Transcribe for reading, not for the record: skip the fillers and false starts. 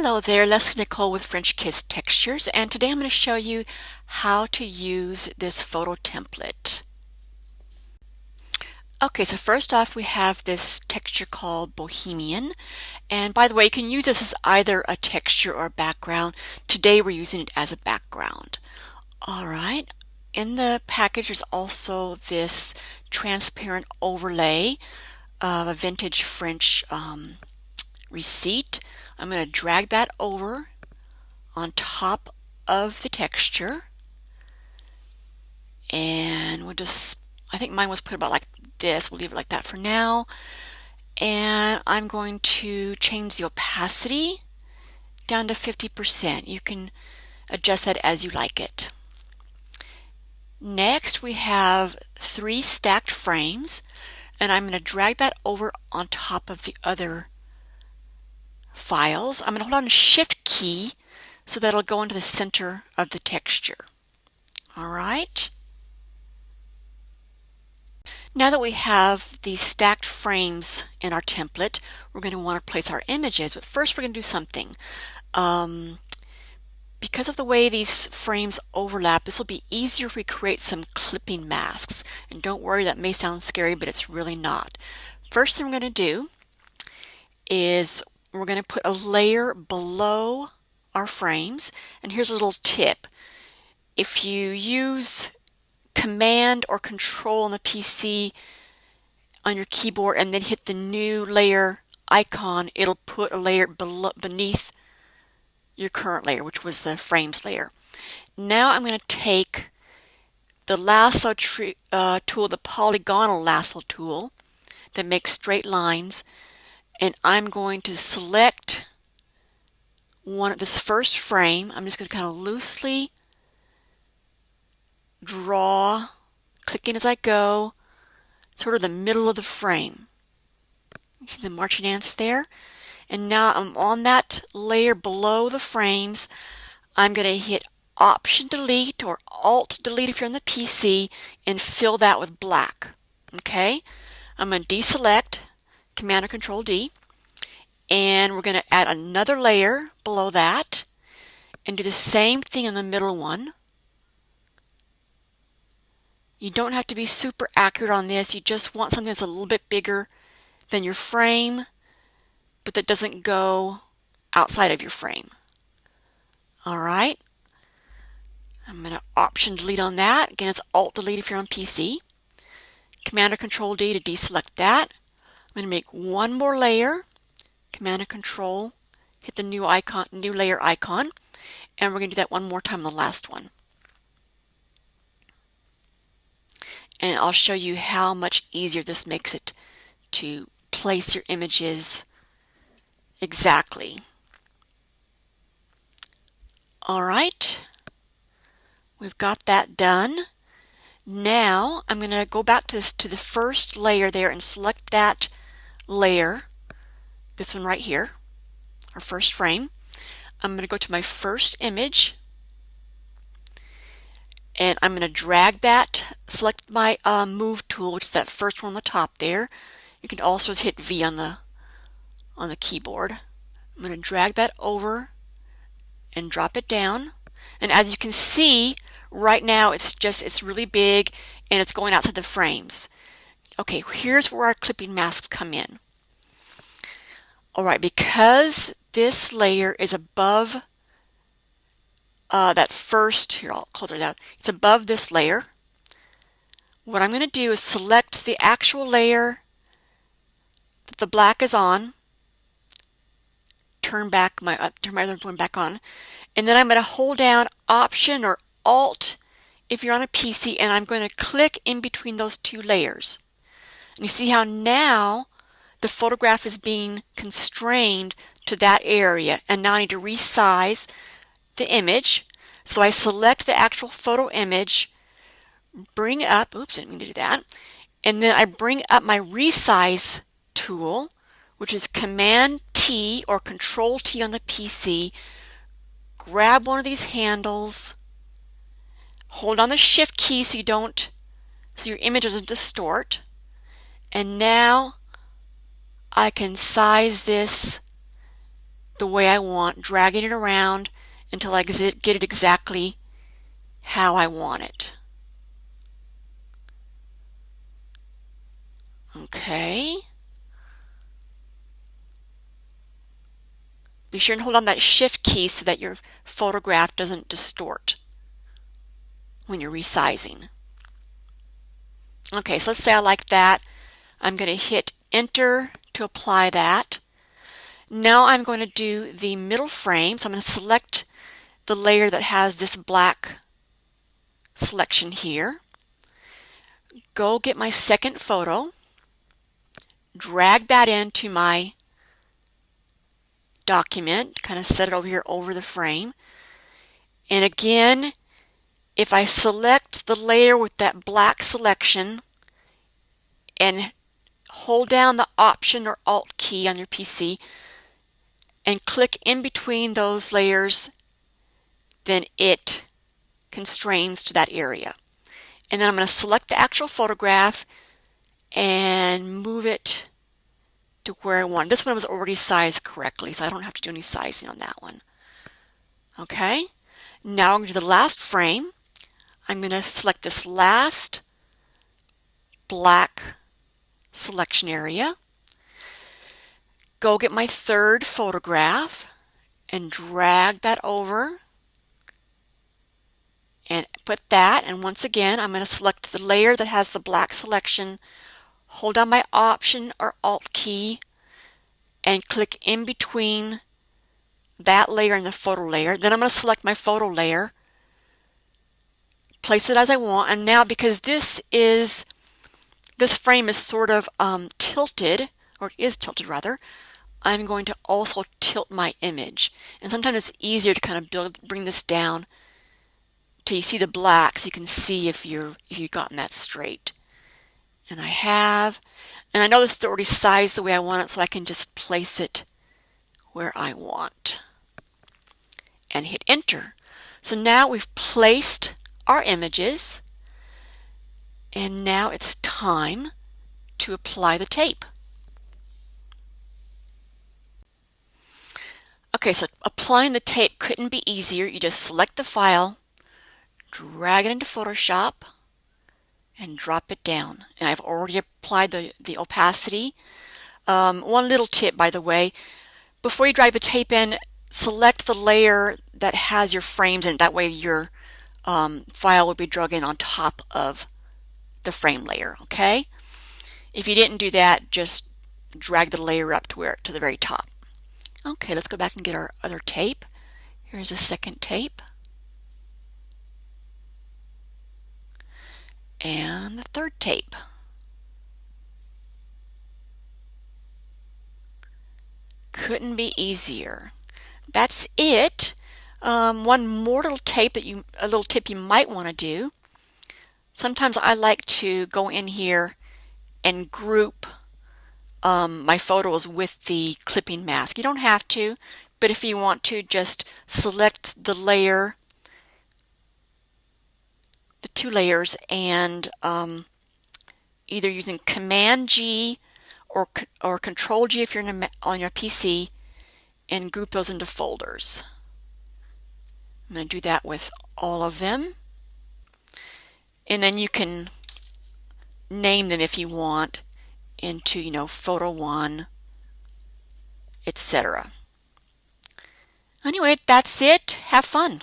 Hello there, Leslie Nicole with French Kiss Textures, and today I'm going to show you how to use this photo template. Okay, so first off we have this texture called Bohemian, and by the way you can use this as either a texture or a background. Today we're using it as a background. Alright, in the package there's also this transparent overlay of a vintage French receipt. I'm going to drag that over on top of the texture, and we'll just, I think mine was put about like this, we'll leave it like that for now, and I'm going to change the opacity down to 50%. You can adjust that as you like it. Next we have 3 stacked frames, and I'm going to drag that over on top of the other files. I'm going to hold on the Shift key so that it'll go into the center of the texture. Alright. Now that we have these stacked frames in our template, we're going to want to place our images, but first we're going to do something. Because of the way these frames overlap, this will be easier if we create some clipping masks. And don't worry, that may sound scary, but it's really not. First thing we're going to do is we're going to put a layer below our frames, and here's a little tip. If you use Command or Control on the PC on your keyboard and then hit the new layer icon, it'll put a layer beneath your current layer, which was the frames layer. Now I'm going to take the lasso tool, the polygonal lasso tool that makes straight lines, and I'm going to select this first frame. I'm just going to kind of loosely draw, clicking as I go, sort of the middle of the frame. You see the marching ants there? And now I'm on that layer below the frames. I'm going to hit Option Delete or Alt Delete if you're on the PC and fill that with black. Okay? I'm going to deselect, Command or Control D, and we're going to add another layer below that and do the same thing in the middle one. You don't have to be super accurate on this. You just want something that's a little bit bigger than your frame, but that doesn't go outside of your frame. Alright. I'm going to Option Delete on that. Again, it's Alt Delete if you're on PC. Command or Control D to deselect that. I'm going to make one more layer. Command and Control, hit the new icon, new layer icon, and we're going to do that one more time on the last one. And I'll show you how much easier this makes it to place your images exactly. Alright, we've got that done. Now I'm going to go back to the first layer there and select that layer, this one right here, our first frame. I'm going to go to my first image, and I'm going to drag that, select my Move tool, which is that first one on the top there. You can also hit V on the keyboard. I'm going to drag that over and drop it down. And as you can see, right now it's really big and it's going outside the frames. Okay, here's where our clipping masks come in. Alright, because this layer is above that first, here I'll close it out, it's above this layer. What I'm going to do is select the actual layer that the black is on, turn my other one back on, and then I'm going to hold down Option or Alt if you're on a PC, and I'm going to click in between those two layers. And you see how now the photograph is being constrained to that area, and now I need to resize the image. So I select the actual photo image, bring up, oops, I didn't mean to do that, and then I bring up my resize tool, which is Command T or Control T on the PC, grab one of these handles, hold on the Shift key so your image doesn't distort, and now I can size this the way I want, dragging it around until I get it exactly how I want it. Okay. Be sure and hold on that shift key so that your photograph doesn't distort when you're resizing. Okay, so let's say I like that. I'm going to hit enter to apply that. Now I'm going to do the middle frame. So I'm going to select the layer that has this black selection here. Go get my second photo. Drag that into my document. Kind of set it over here over the frame. And again, if I select the layer with that black selection and hold down the Option or Alt key on your PC and click in between those layers, then it constrains to that area. And then I'm going to select the actual photograph and move it to where I want. This one was already sized correctly, so I don't have to do any sizing on that one. Okay, now I'm going to do the last frame. I'm going to select this last black selection area. Go get my third photograph and drag that over and put that, and once again I'm going to select the layer that has the black selection, hold down my Option or Alt key and click in between that layer and the photo layer. Then I'm going to select my photo layer, place it as I want, and now because this frame is sort of tilted, or it is tilted rather, I'm going to also tilt my image. And sometimes it's easier to kind of bring this down till you see the black so you can see if you've gotten that straight. And I have, and I know this is already sized the way I want it, so I can just place it where I want and hit enter. So now we've placed our images, and now it's time to apply the tape. Okay, so applying the tape couldn't be easier. You just select the file, drag it into Photoshop, and drop it down. And I've already applied the opacity. One little tip, by the way, before you drag the tape in, select the layer that has your frames in it. That way your file will be dragged in on top of the frame layer, okay? If you didn't do that, just drag the layer up to the very top. Okay, let's go back and get our other tape. Here's the second tape. And the third tape. Couldn't be easier. That's it. One more little tip you might want to do. Sometimes I like to go in here and group my photos with the clipping mask. You don't have to, but if you want to, just select the layer, the two layers, and either using Command G or Control G if you're on your PC, and group those into folders. I'm going to do that with all of them, and then you can name them if you want into, photo 1, etc. Anyway, that's it. Have fun.